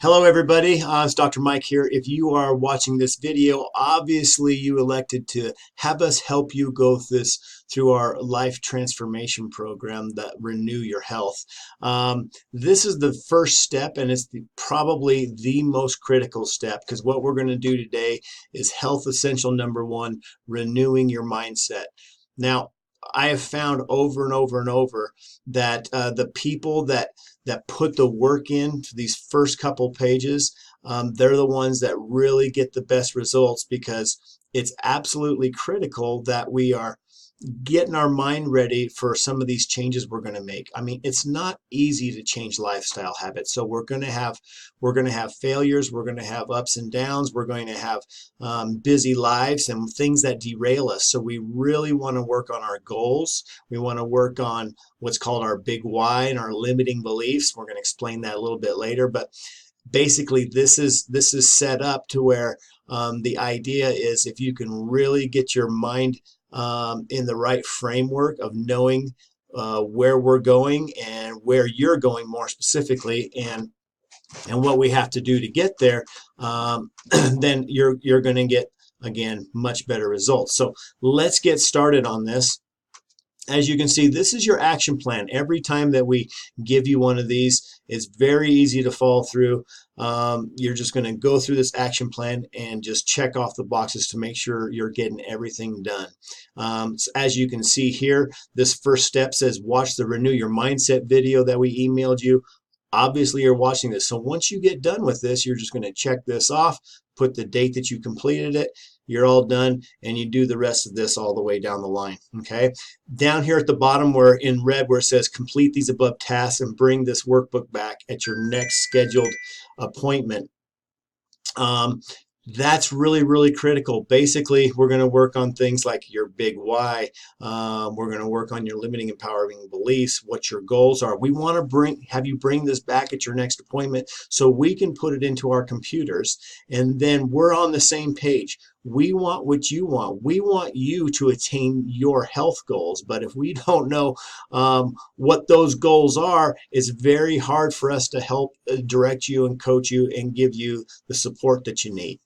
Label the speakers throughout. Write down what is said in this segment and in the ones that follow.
Speaker 1: Hello everybody, it's Dr. Mike here. If you are watching this video, obviously you elected to have us help you go through our life transformation program that Renew Your Health. This is the first step, and it's probably the most critical step, because what we're going to do today is health essential number one, renewing your mindset. Now, I have found over and over and over that the people that put the work in to these first couple pages, they're the ones that really get the best results, because it's absolutely critical that we are getting our mind ready for some of these changes we're going to make. I mean, it's not easy to change lifestyle habits. So we're going to have failures, we're going to have ups and downs, we're going to have busy lives and things that derail us. So we really want to work on our goals. We want to work on what's called our big why and our limiting beliefs. We're going to explain that a little bit later, but basically this is set up to where the idea is, if you can really get your mind in the right framework of knowing where we're going and where you're going more specifically, and what we have to do to get there, then you're going to get, again, much better results. So let's get started on this. As you can see, this is your action plan. Every time that we give you one of these, it's very easy to follow through. You're just going to go through this action plan and just check off the boxes to make sure you're getting everything done. So as you can see here, this first step says watch the Renew Your Mindset video that we emailed you. Obviously, you're watching this. So once you get done with this, you're just going to check this off, put the date that you completed it. You're all done, and you do the rest of this all the way down the line. Okay. Down here at the bottom, where in red, where it says complete these above tasks and bring this workbook back at your next scheduled appointment. That's really critical. Basically, we're going to work on things like your big why. We're going to work on your limiting empowering beliefs, what your goals are. We want to have you bring this back at your next appointment so we can put it into our computers, and then we're on the same page. We want what you want. We want you to attain your health goals. But if we don't know what those goals are, it's very hard for us to help direct you and coach you and give you the support that you need.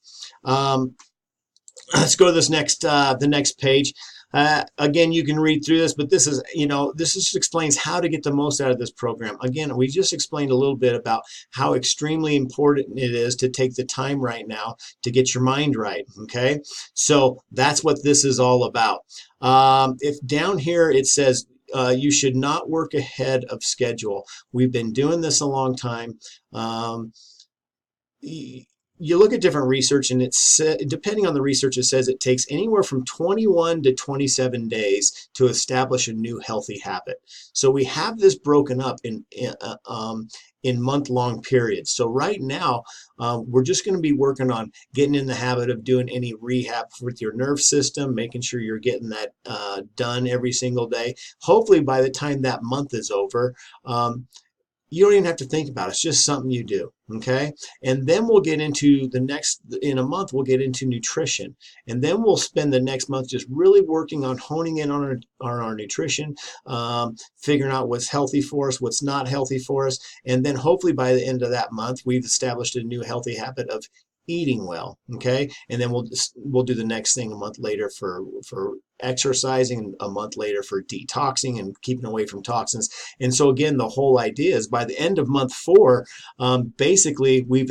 Speaker 1: Let's go to this the next page. Again, you can read through this, but this just explains how to get the most out of this program. Again, we just explained a little bit about how extremely important it is to take the time right now to get your mind right. Okay, so that's what this is all about. If down here it says you should not work ahead of schedule. We've been doing this a long time. You look at different research, and it's depending on the research, it says it takes anywhere from 21 to 27 days to establish a new healthy habit. So we have this broken up in month-long periods. So right now, we're just going to be working on getting in the habit of doing any rehab with your nerve system, making sure you're getting that done every single day. Hopefully by the time that month is over, you don't even have to think about it. It's just something you do, okay? And then we'll get into in a month, we'll get into nutrition. And then we'll spend the next month just really working on honing in on our nutrition, figuring out what's healthy for us, what's not healthy for us. And then hopefully by the end of that month, we've established a new healthy habit of eating well, okay? And then we'll do the next thing a month later for exercising, a month later for detoxing and keeping away from toxins. And so again, the whole idea is by the end of month 4, basically we've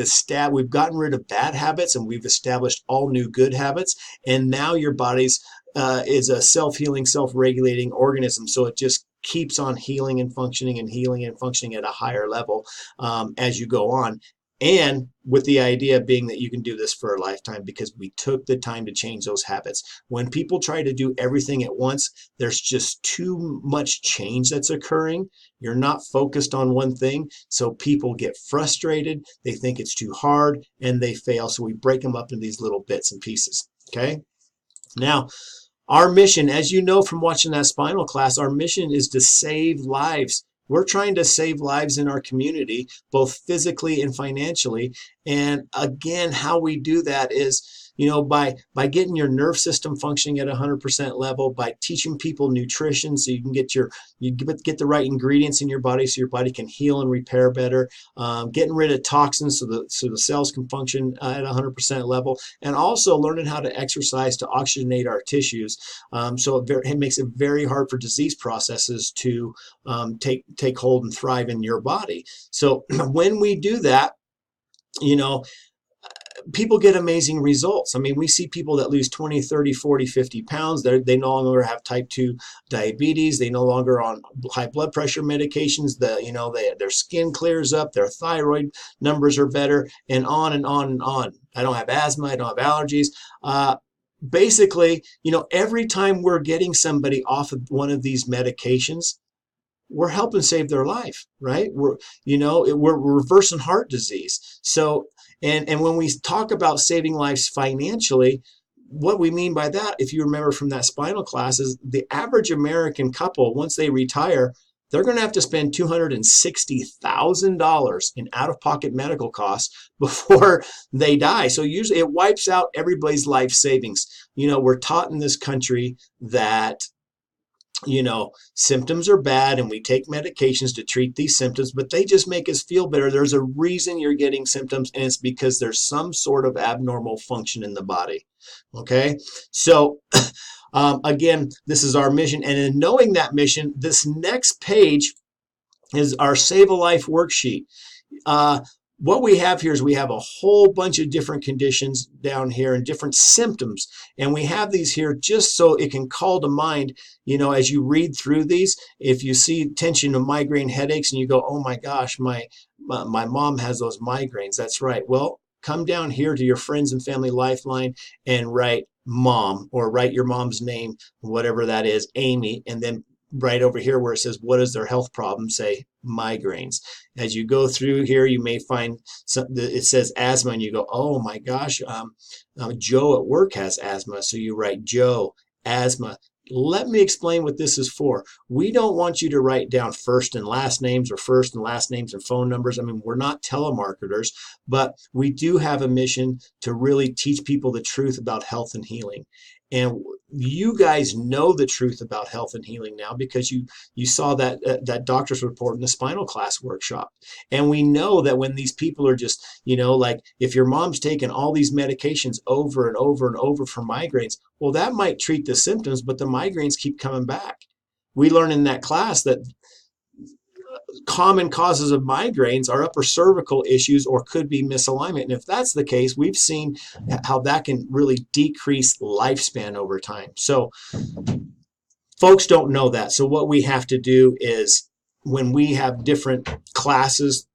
Speaker 1: gotten rid of bad habits and we've established all new good habits. And now your body's is a self-healing, self-regulating organism. So it just keeps on healing and functioning at a higher level as you go on. And with the idea being that you can do this for a lifetime, because we took the time to change those habits. When people try to do everything at once, there's just too much change that's occurring. You're not focused on one thing, so people get frustrated. They think it's too hard, and they fail. So we break them up into these little bits and pieces, okay? Now, our mission, as you know from watching that spinal class, our mission is to save lives. We're trying to save lives in our community, both physically and financially. And again, how we do that is by getting your nerve system functioning at 100% level, by teaching people nutrition so you can get the right ingredients in your body so your body can heal and repair better, getting rid of toxins so the cells can function at 100% level, and also learning how to exercise to oxygenate our tissues. So it makes it very hard for disease processes to take hold and thrive in your body. So when we do that, people get amazing results. I mean, we see people that lose 20, 30, 40, 50 pounds. They no longer have type 2 diabetes. They no longer on high blood pressure medications. Their skin clears up, their thyroid numbers are better, and on and on and on. I don't have asthma. I don't have allergies. Basically, every time we're getting somebody off of one of these medications, we're helping save their life, right? We're reversing heart disease. So, and when we talk about saving lives financially, what we mean by that, if you remember from that spinal class, is the average American couple, once they retire, they're going to have to spend $260,000 in out-of-pocket medical costs before they die. So usually it wipes out everybody's life savings. We're taught in this country that symptoms are bad and we take medications to treat these symptoms, but they just make us feel better. There's a reason you're getting symptoms, and it's because there's some sort of abnormal function in the body. Okay. So again, this is our mission. And in knowing that mission, this next page is our Save a Life worksheet. What we have here is we have a whole bunch of different conditions down here and different symptoms. And we have these here just so it can call to mind, as you read through these, if you see tension of migraine headaches and you go, oh my gosh, my mom has those migraines. That's right. Well, come down here to your Friends and Family Lifeline and write mom, or write your mom's name, whatever that is, Amy, and then right over here where it says, what is their health problem? Say migraines. As you go through here, you may find it says asthma, and you go, oh my gosh, Joe at work has asthma. So you write Joe, asthma. Let me explain what this is for. We don't want you to write down first and last names or first and last names and phone numbers. I mean, we're not telemarketers, but we do have a mission to really teach people the truth about health and healing. And you guys know the truth about health and healing now because you saw that doctor's report in the spinal class workshop. And we know that when these people are just, like if your mom's taking all these medications over and over and over for migraines, well, that might treat the symptoms, but the migraines keep coming back. We learned in that class that common causes of migraines are upper cervical issues or could be misalignment. And if that's the case, we've seen how that can really decrease lifespan over time. So folks don't know that. So what we have to do is when we have different classes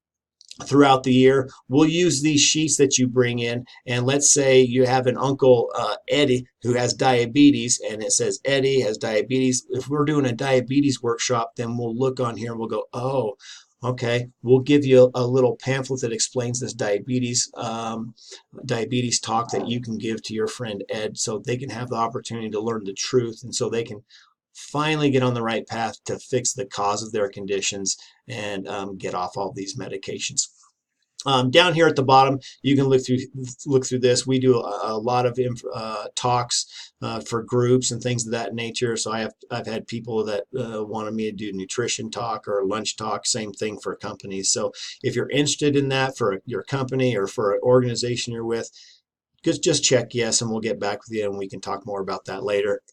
Speaker 1: throughout the year, we'll use these sheets that you bring in. And let's say you have an uncle, Eddie, who has diabetes, and it says Eddie has diabetes. If we're doing a diabetes workshop, then we'll look on here and we'll go, oh, okay, we'll give you a little pamphlet that explains this diabetes talk that you can give to your friend Ed, so they can have the opportunity to learn the truth, and so they can finally get on the right path to fix the cause of their conditions and get off all these medications. Down here at the bottom, you can look through this. We do a lot of talks for groups and things of that nature. So I've had people that wanted me to do nutrition talk or lunch talk, same thing for companies. So if you're interested in that for your company or for an organization you're with, just check yes, and we'll get back with you and we can talk more about that later.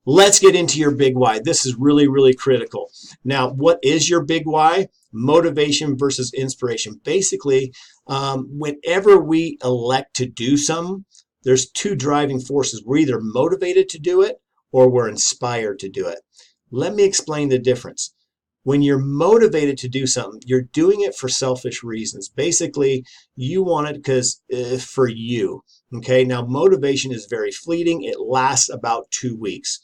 Speaker 1: Let's get into your big why. This is really, really critical. Now, what is your big why? Motivation versus inspiration. Basically, whenever we elect to do something, there's two driving forces. We're either motivated to do it or we're inspired to do it. Let me explain the difference. When you're motivated to do something, you're doing it for selfish reasons. Basically, you want it because for you. Okay, now motivation is very fleeting. It lasts about 2 weeks.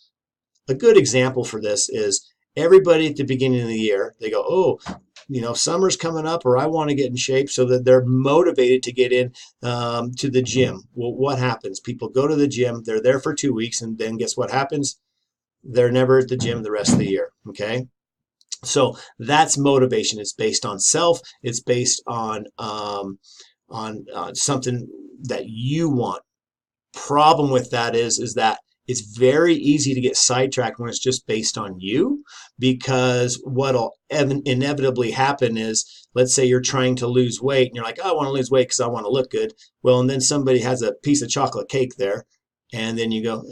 Speaker 1: A good example for this is everybody at the beginning of the year, they go, oh, summer's coming up, or I want to get in shape, so that they're motivated to get in to the gym. Well, what happens? People go to the gym, they're there for 2 weeks, and then guess what happens? They're never at the gym the rest of the year, okay? So that's motivation. It's based on self. It's based on something that you want. Problem with that is that it's very easy to get sidetracked when it's just based on you, because what'll inevitably happen is, let's say you're trying to lose weight and you're like, oh, I want to lose weight because I want to look good. Well, and then somebody has a piece of chocolate cake there, and then you go,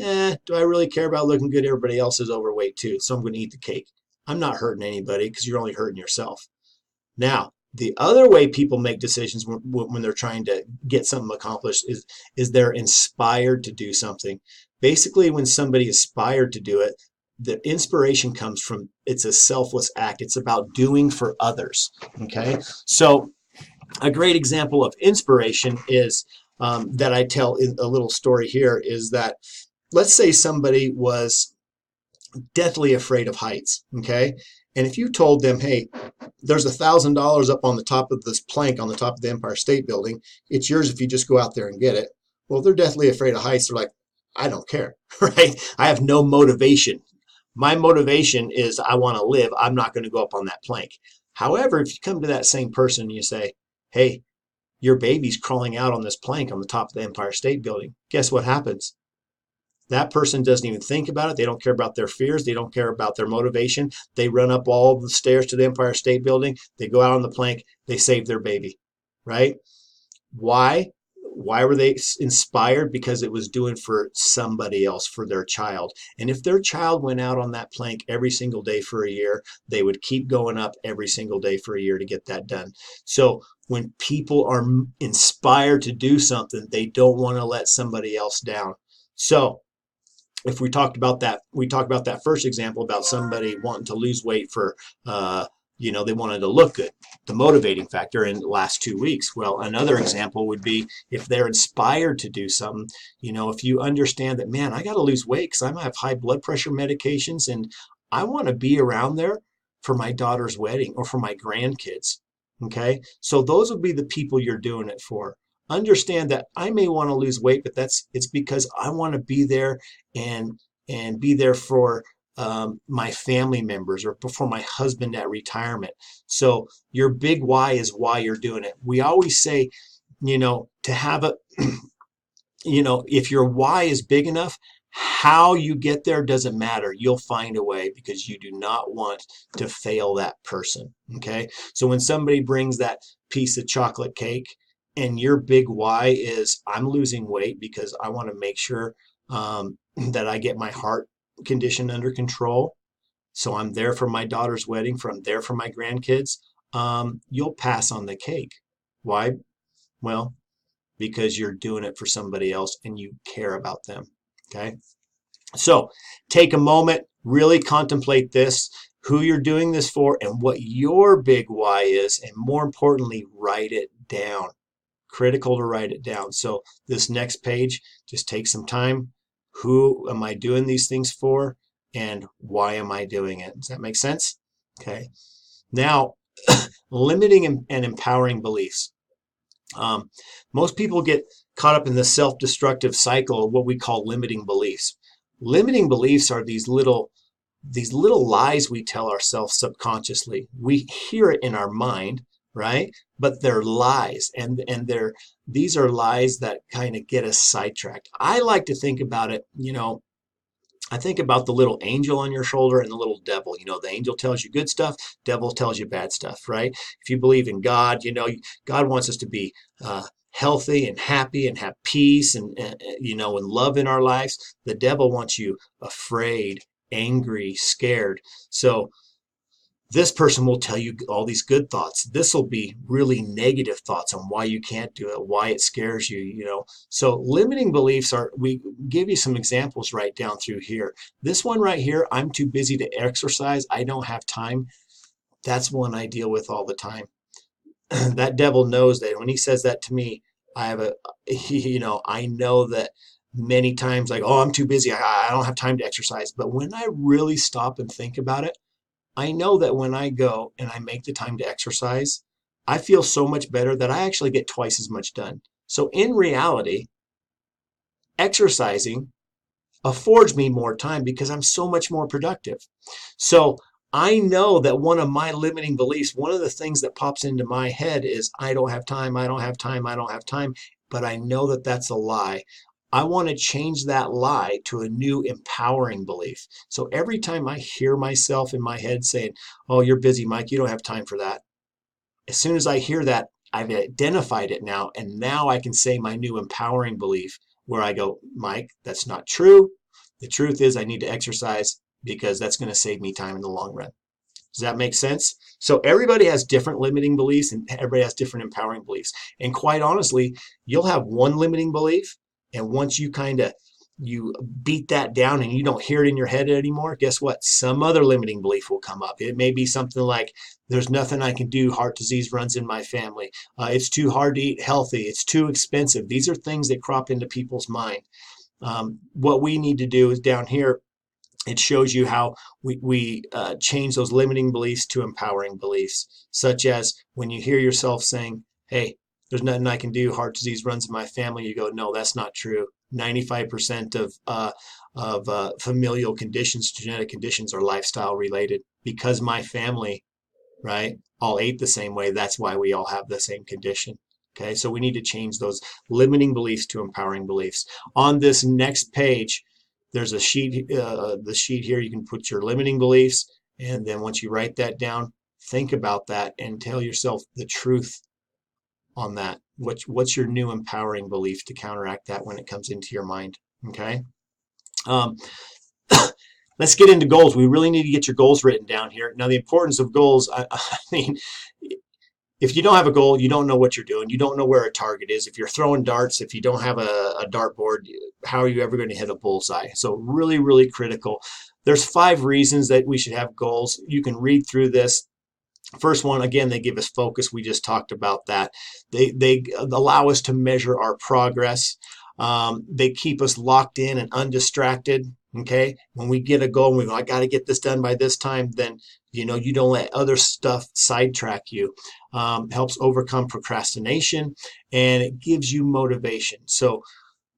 Speaker 1: do I really care about looking good? Everybody else is overweight too, so I'm going to eat the cake. I'm not hurting anybody because you're only hurting yourself. Now, the other way people make decisions when they're trying to get something accomplished is they're inspired to do something. Basically, when somebody is inspired to do it, the inspiration comes from, it's a selfless act. It's about doing for others. Okay, so a great example of inspiration is that I tell in a little story here is that, let's say somebody was deathly afraid of heights. Okay, and if you told them, hey, there's $1,000 up on the top of this plank on the top of the Empire State Building, it's yours if you just go out there and get it. Well, they're deathly afraid of heights. They're like, I don't care, right? I have no motivation. My motivation is I want to live. I'm not going to go up on that plank. However, if you come to that same person and you say, hey, your baby's crawling out on this plank on the top of the Empire State Building, guess what happens? That person doesn't even think about it. They don't care about their fears. They don't care about their motivation. They run up all the stairs to the Empire State Building. They go out on the plank. They save their baby, right? Why? Why were they inspired? Because it was doing for somebody else, for their child. And if their child went out on that plank every single day for a year, they would keep going up every single day for a year to get that done. So when people are inspired to do something, they don't want to let somebody else down. So if we talked about that first example about somebody wanting to lose weight for, they wanted to look good, the motivating factor in the last 2 weeks. Well, another example would be if they're inspired to do something, if you understand that, man, I got to lose weight because I might have high blood pressure medications and I want to be around there for my daughter's wedding or for my grandkids. Okay. So those would be the people you're doing it for. Understand that I may want to lose weight, but it's because I want to be there and be there for my family members or for my husband at retirement. So your big why is why you're doing it. We always say, to have a, if your why is big enough, how you get there doesn't matter. You'll find a way because you do not want to fail that person. Okay. So when somebody brings that piece of chocolate cake, and your big why is I'm losing weight because I want to make sure that I get my heart condition under control. So I'm there for my daughter's wedding, I'm there for my grandkids. You'll pass on the cake. Why? Well, because you're doing it for somebody else and you care about them. Okay. So take a moment, really contemplate this, who you're doing this for and what your big why is. And more importantly, write it down. Critical to write it down. So this next page, just take some time. Who am I doing these things for? And why am I doing it? Does that make sense? Okay. Now, limiting and empowering beliefs. Most people get caught up in the self-destructive cycle of what we call limiting beliefs. Limiting beliefs are these little lies we tell ourselves subconsciously. We hear it in our mind, right? But they're lies, and these are lies that kind of get us sidetracked. I like to think about it, I think about the little angel on your shoulder and the little devil. The angel tells you good stuff, devil tells you bad stuff, right? If you believe in God, God wants us to be healthy and happy and have peace and love in our lives. The devil wants you afraid, angry, scared. So this person will tell you all these good thoughts. This will be really negative thoughts on why you can't do it, why it scares you, So limiting beliefs we give you some examples right down through here. This one right here, I'm too busy to exercise. I don't have time. That's one I deal with all the time. That devil knows that when he says that to me, I know that many times like, oh, I'm too busy. I don't have time to exercise. But when I really stop and think about it, I know that when I go and I make the time to exercise, I feel so much better that I actually get twice as much done. So in reality, exercising affords me more time because I'm so much more productive. So I know that one of my limiting beliefs, one of the things that pops into my head is I don't have time, I don't have time, I don't have time. but I know that that's a lie. I want to change that lie to a new empowering belief. So every time I hear myself in my head saying, "Oh, you're busy, Mike, you don't have time for that." As soon as I hear that, I've identified it now, and now I can say my new empowering belief where I go, "Mike, that's not true. The truth is I need to exercise because that's going to save me time in the long run." Does that make sense? So everybody has different limiting beliefs and everybody has different empowering beliefs. And quite honestly, you'll have one limiting belief, and once you beat that down and you don't hear it in your head anymore, guess what? Some other limiting belief will come up. It may be something like, there's nothing I can do. Heart disease runs in my family. It's too hard to eat healthy. It's too expensive. These are things that crop into people's mind. What we need to do is down here, it shows you how we change those limiting beliefs to empowering beliefs, such as when you hear yourself saying, "Hey, there's nothing I can do. Heart disease runs in my family." You go, "No, that's not true. 95% of familial conditions, genetic conditions, are lifestyle related because my family, right, all ate the same way. That's why we all have the same condition." Okay, so we need to change those limiting beliefs to empowering beliefs. On this next page, there's a sheet, the sheet here, you can put your limiting beliefs, and then once you write that down, think about that and tell yourself the truth on that. What's your new empowering belief to counteract that when it comes into your mind? Okay. Um, let's get into goals. We really need to get your goals written down here. Now, the importance of goals, I mean, if you don't have a goal, you don't know what you're doing. You don't know where a target is. If you're throwing darts, if you don't have a dartboard, how are you ever going to hit a bullseye? So really, really critical. There's 5 reasons that we should have goals. You can read through this. First one, again, they give us focus. We just talked about that. They allow us to measure our progress. They keep us locked in and undistracted. Okay, when we get a goal and we go, "I got to get this done by this time," then you don't let other stuff sidetrack you. Helps overcome procrastination, and it gives you motivation. So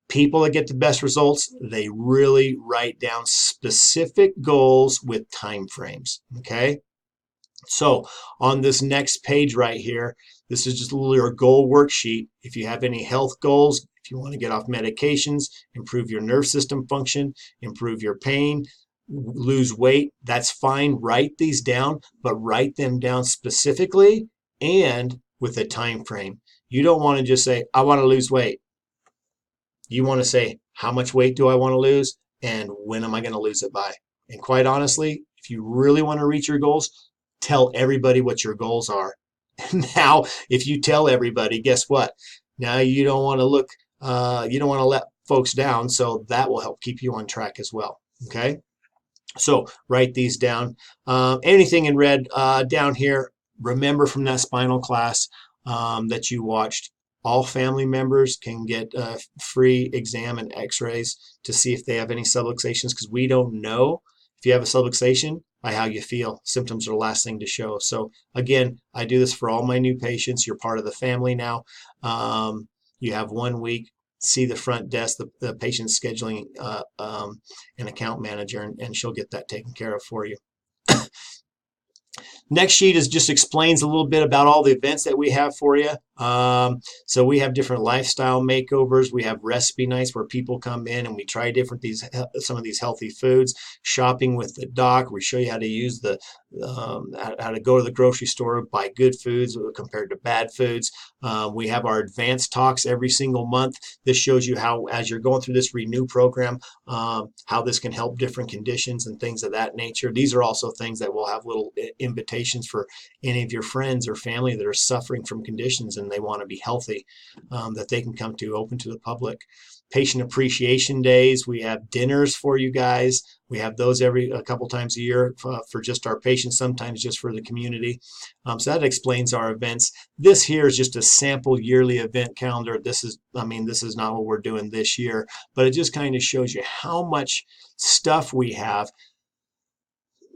Speaker 1: people that get the best results, they really write down specific goals with time frames. Okay. So on this next page right here, this is just a little your goal worksheet. If you have any health goals, if you want to get off medications, improve your nerve system function, improve your pain, lose weight, that's fine. Write these down, but write them down specifically and with a time frame. You don't want to just say, "I want to lose weight." You want to say, "How much weight do I want to lose? And when am I going to lose it by?" And quite honestly, if you really want to reach your goals, tell everybody what your goals are. Now, if you tell everybody, guess what? Now you don't want to you don't want to let folks down. So that will help keep you on track as well. Okay. So write these down. Anything in red down here, remember from that spinal class that you watched, all family members can get a free exam and x-rays to see if they have any subluxations, because we don't know if you have a subluxation by how you feel. Symptoms are the last thing to show. So again, I do this for all my new patients. You're part of the family now. You have 1 week. See the front desk, the patient scheduling an account manager, and she'll get that taken care of for you. Next sheet is just explains a little bit about all the events that we have for you. So we have different lifestyle makeovers. We have recipe nights where people come in and we try some of these healthy foods. Shopping with the doc. We show you how to use how to go to the grocery store, buy good foods compared to bad foods. We have our advanced talks every single month. This shows you how, as you're going through this Renew program, how this can help different conditions and things of that nature. These are also things that we'll have little invitations for any of your friends or family that are suffering from conditions and they want to be healthy, that they can come to, open to the public. Patient appreciation days. We have dinners for you guys. We have those a couple times a year for just our patients, sometimes just for the community. So that explains our events. This here is just a sample yearly event calendar. This is not what we're doing this year, but it just kind of shows you how much stuff we have,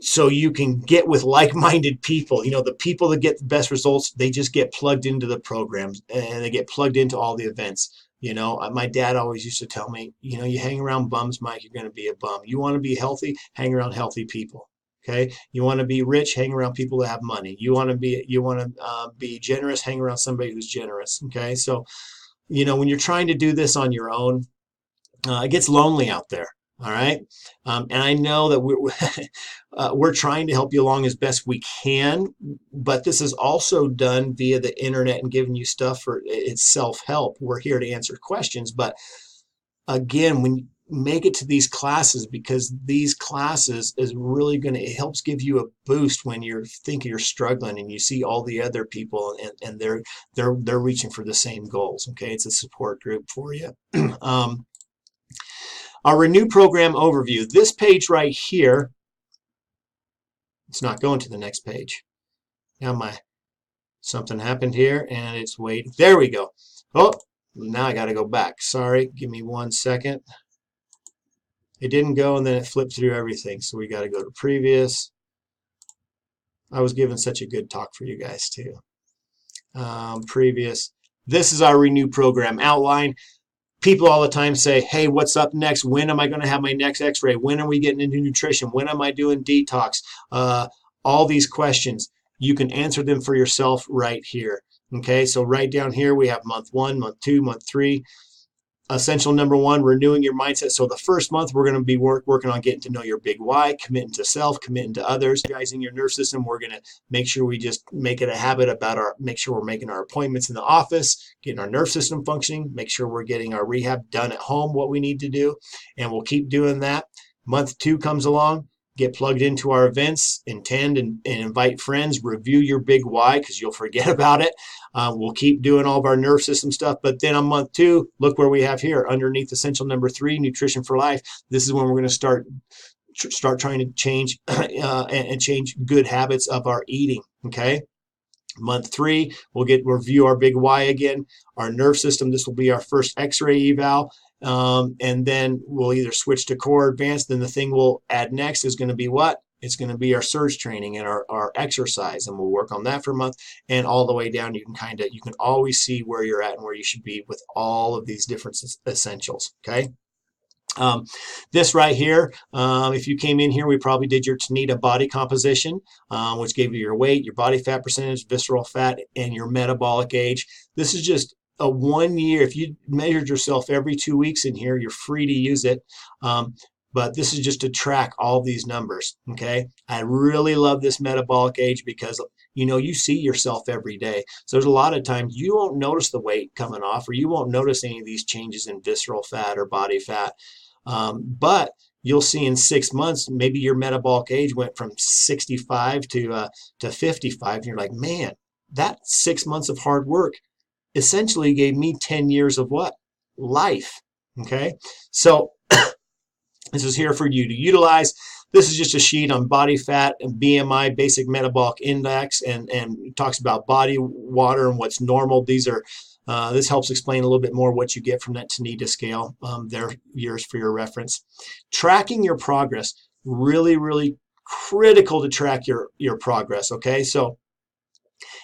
Speaker 1: so you can get with like-minded people. The people that get the best results, they just get plugged into the programs and they get plugged into all the events. My dad always used to tell me, you hang around bums, Mike, you're going to be a bum. You want to be healthy, hang around healthy people. Okay. You want to be rich, hang around people that have money. You want to be generous, hang around somebody who's generous. Okay. So when you're trying to do this on your own, it gets lonely out there. All right. And I know that we're trying to help you along as best we can, but this is also done via the internet and giving you stuff for it's self-help. We're here to answer questions. But again, when you make it to these classes, because these classes is really it helps give you a boost when you're thinking you're struggling and you see all the other people and they're reaching for the same goals. Okay. It's a support group for you. Our Renew program overview. This page right here, it's not going to the next page. Now something happened here and it's waiting. There we go. Oh, now I got to go back. Sorry, give me 1 second. It didn't go and then it flipped through everything. So we got to go to previous. I was giving such a good talk for you guys too. Previous. This is our Renew program outline. People all the time say, hey, what's up next? When am I going to have my next x-ray? When are we getting into nutrition? When am I doing detox? All these questions, you can answer them for yourself right here. Okay, so right down here we have month 1, month 2, month 3. Essential number 1, renewing your mindset. So the first month, we're going to be working on getting to know your big why, committing to self, committing to others, energizing your nerve system. We're going to make sure we just make it a habit about make sure we're making our appointments in the office, getting our nerve system functioning, make sure we're getting our rehab done at home, what we need to do, and we'll keep doing that. Month 2 comes along. Get plugged into our events, attend and invite friends, review your big why because you'll forget about it. We'll keep doing all of our nerve system stuff. But then on month 2, look where we have here underneath essential number 3, nutrition for life. This is when we're going to start trying to change and change good habits of our eating. Okay. Month 3, we'll review our big why again, our nerve system. This will be our first x-ray eval. And then we'll either switch to core advanced. Then the thing we'll add next is going to be what? It's going to be our surge training and our exercise. And we'll work on that for a month and all the way down. You can always see where you're at and where you should be with all of these different essentials. Okay. This right here, if you came in here, we probably did your Tanita body composition, which gave you your weight, your body fat percentage, visceral fat, and your metabolic age. This is just a 1 year. If you measured yourself every 2 weeks in here, you're free to use it. But this is just to track all these numbers. Okay. I really love this metabolic age because you see yourself every day. So there's a lot of times you won't notice the weight coming off, or you won't notice any of these changes in visceral fat or body fat. But you'll see in 6 months, maybe your metabolic age went from 65 to 55. And you're like, man, that 6 months of hard work essentially gave me 10 years of what? Life. Okay. So this is here for you to utilize. This is just a sheet on body fat and BMI, basic metabolic index, and talks about body water and what's normal. These are this helps explain a little bit more what you get from that Tanita scale. They're yours for your reference. Tracking your progress, really, really critical to track your progress. Okay, so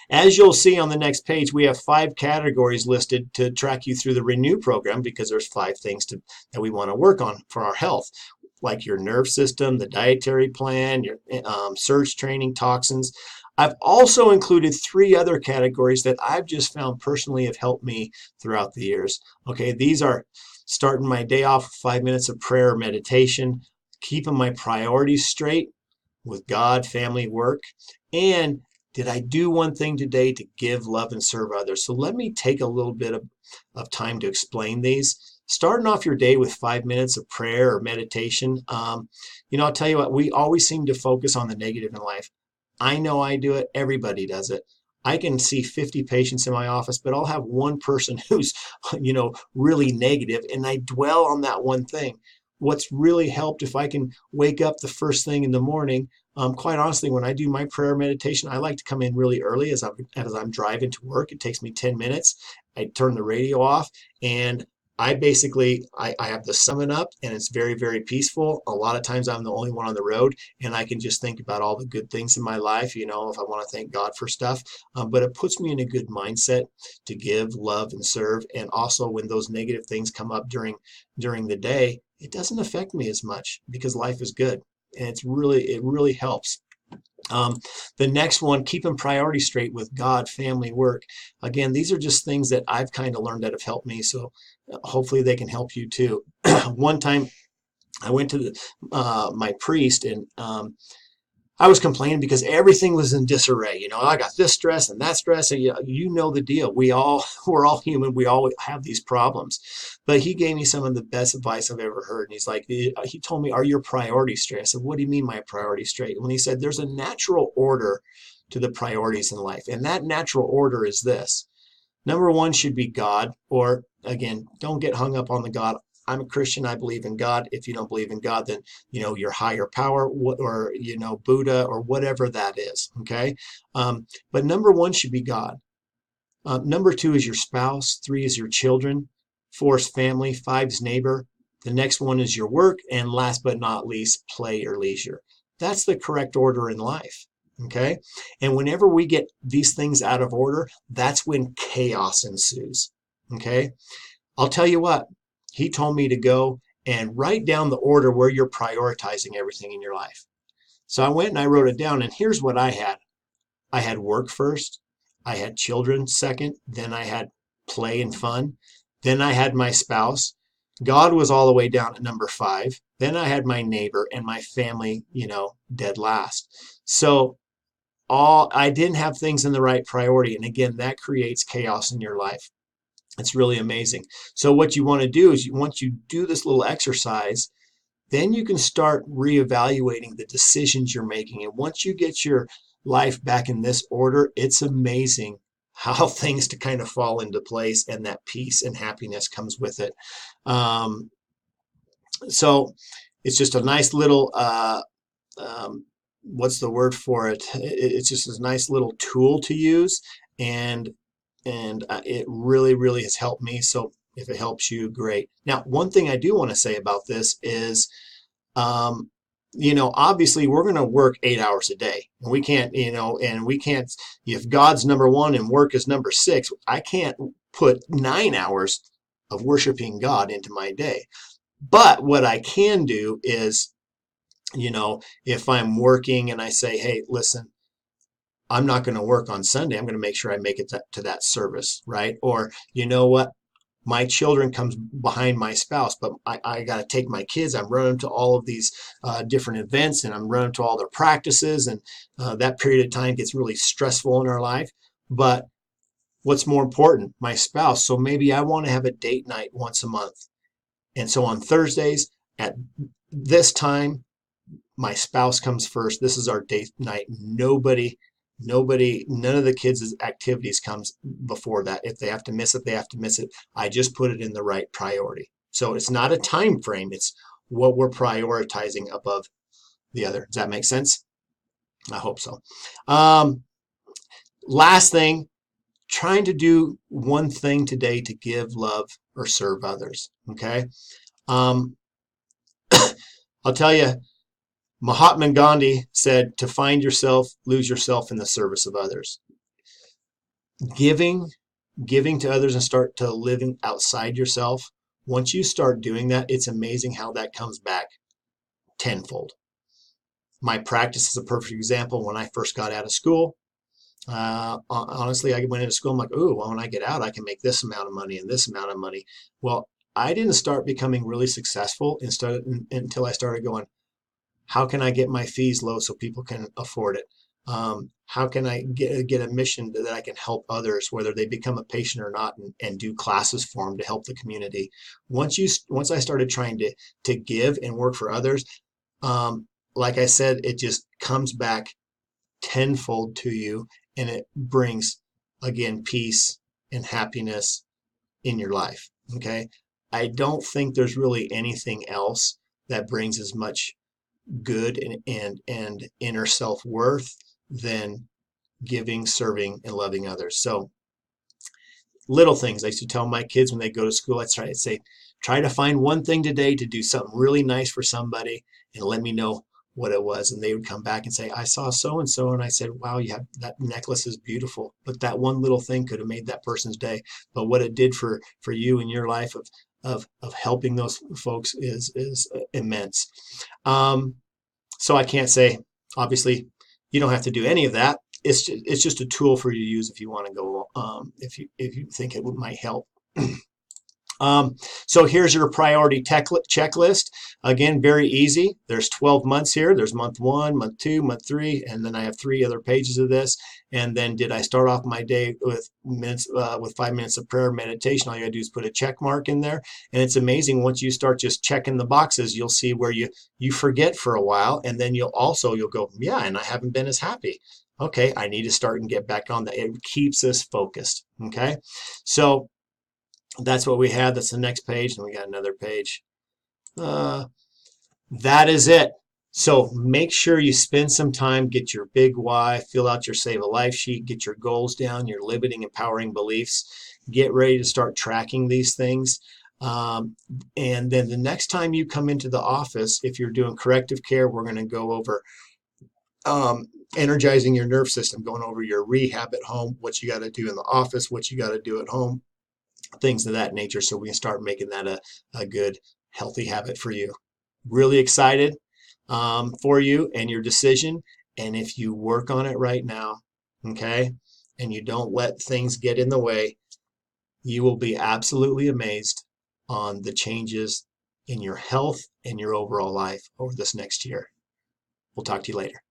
Speaker 1: as you'll see on the next page, we have 5 categories listed to track you through the Renew program because there's 5 things that we want to work on for our health, like your nerve system, the dietary plan, your surge training, toxins. I've also included 3 other categories that I've just found personally have helped me throughout the years. Okay, these are starting my day off with 5 minutes of prayer or meditation, keeping my priorities straight with God, family, work, and did I do one thing today to give, love, and serve others? So let me take a little bit of time to explain these. Starting off your day with 5 minutes of prayer or meditation. I'll tell you what, we always seem to focus on the negative in life. I know I do it. Everybody does it. I can see 50 patients in my office, but I'll have one person who's, really negative, and I dwell on that one thing. What's really helped if I can wake up the first thing in the morning, quite honestly, when I do my prayer meditation, I like to come in really early as I'm driving to work. It takes me 10 minutes. I turn the radio off and I have the summon up and it's very, very peaceful. A lot of times I'm the only one on the road and I can just think about all the good things in my life, if I want to thank God for stuff. But it puts me in a good mindset to give, love, and serve. And also when those negative things come up during the day, it doesn't affect me as much because life is good. And it really helps. Um, the next one, keeping priorities straight with God, family, work. Again, these are just things that I've kind of learned that have helped me. So hopefully they can help you too. One time I went to my priest, and I was complaining because everything was in disarray. I got this stress and that stress, and you know the deal. We're all human. We all have these problems. But he gave me some of the best advice I've ever heard. And he's like, he told me, "Are your priorities straight?" I said, "What do you mean my priorities straight?" When he said, "There's a natural order to the priorities in life, and that natural order is this: number one should be God, or again, don't get hung up on the God. I'm a Christian. I believe in God. If you don't believe in God, then, your higher power, or, Buddha, or whatever that is. Okay. But number one should be God. Number two is your spouse. Three is your children. Four is family. Five is neighbor. The next one is your work. And last but not least, play or leisure. That's the correct order in life. Okay. And whenever we get these things out of order, that's when chaos ensues. Okay. I'll tell you what, he told me to go and write down the order where you're prioritizing everything in your life. So I went and I wrote it down, and here's what I had. I had work first, I had children second, then I had play and fun, then I had my spouse. God was all the way down at number 5. Then I had my neighbor and my family, dead last. So I didn't have things in the right priority. And again, that creates chaos in your life. It's really amazing. So what you want to do is, once you do this little exercise, then you can start reevaluating the decisions you're making. And once you get your life back in this order, it's amazing how things to kind of fall into place, and that peace and happiness comes with it. Um, so it's just a nice little, what's the word for it? It's just a nice little tool to use, and it really, really has helped me. So if it helps you, great. Now, one thing I do want to say about this is, um, obviously we're going to work 8 hours a day, and we can't, if God's number 1 and work is number 6, I can't put 9 hours of worshiping God into my day. But what I can do is, if I'm working and I say, hey, listen, I'm not going to work on Sunday. I'm going to make sure I make it to that service, right? Or, you know what? My children comes behind my spouse, but I got to take my kids. I'm running to all of these different events, and I'm running to all their practices, and that period of time gets really stressful in our life. But what's more important? My spouse. So maybe I want to have a date night once a month. And so on Thursdays at this time, my spouse comes first. This is our date night. None of the kids' activities comes before that. If they have to miss it, they have to miss it. I just put it in the right priority. So it's not a time frame. It's what we're prioritizing above the other. Does that make sense? I hope so. Last thing, trying to do one thing today to give, love, or serve others. Okay. I'll tell you, Mahatma Gandhi said, to find yourself, lose yourself in the service of others. Giving to others and start to living outside yourself. Once you start doing that, it's amazing how that comes back tenfold. My practice is a perfect example. When I first got out of school, honestly, I went into school, I'm like, ooh, well, when I get out, I can make this amount of money and this amount of money. Well, I didn't start becoming really successful until I started going, how can I get my fees low so people can afford it? How can I get a mission that I can help others, whether they become a patient or not, and do classes for them to help the community. Once I started trying to give and work for others, like I said, it just comes back tenfold to you, and it brings, again, peace and happiness in your life. Okay. I don't think there's really anything else that brings as much good and inner self-worth than giving, serving, and loving others. So little things. I used to tell my kids when they go to school, I try to say, try to find one thing today to do something really nice for somebody, and let me know what it was. And they would come back and say, I saw so and so, and I said, wow, you have that necklace is beautiful, but that one little thing could have made that person's day. But what it did for you in your life of helping those folks is immense. So I can't say, obviously, You don't have to do any of that. It's just a tool for you to use if you want to go, if you think it might help. So here's your priority checklist. Again, very easy. There's 12 months here. There's month 1, month 2, month 3, and then I have 3 other pages of this. And then did I start off my day with 5 minutes of prayer meditation? All you gotta do is put a check mark in there. And it's amazing once you start just checking the boxes, you'll see where you forget for a while, and then you'll go, yeah, and I haven't been as happy. Okay, I need to start and get back on that. It keeps us focused. Okay, so that's what we have. That's the next page, and we got another page. That is it. So make sure you spend some time, get your big why, fill out your Save a Life sheet, get your goals down, your limiting, empowering beliefs, get ready to start tracking these things. And then the next time you come into the office, if you're doing corrective care, we're going to go over energizing your nerve system, going over your rehab at home, what you got to do in the office, what you got to do at home, things of that nature, so we can start making that a good, healthy habit for you. Really excited for you and your decision. And if you work on it right now, okay, and you don't let things get in the way, you will be absolutely amazed on the changes in your health and your overall life over this next year. We'll talk to you later.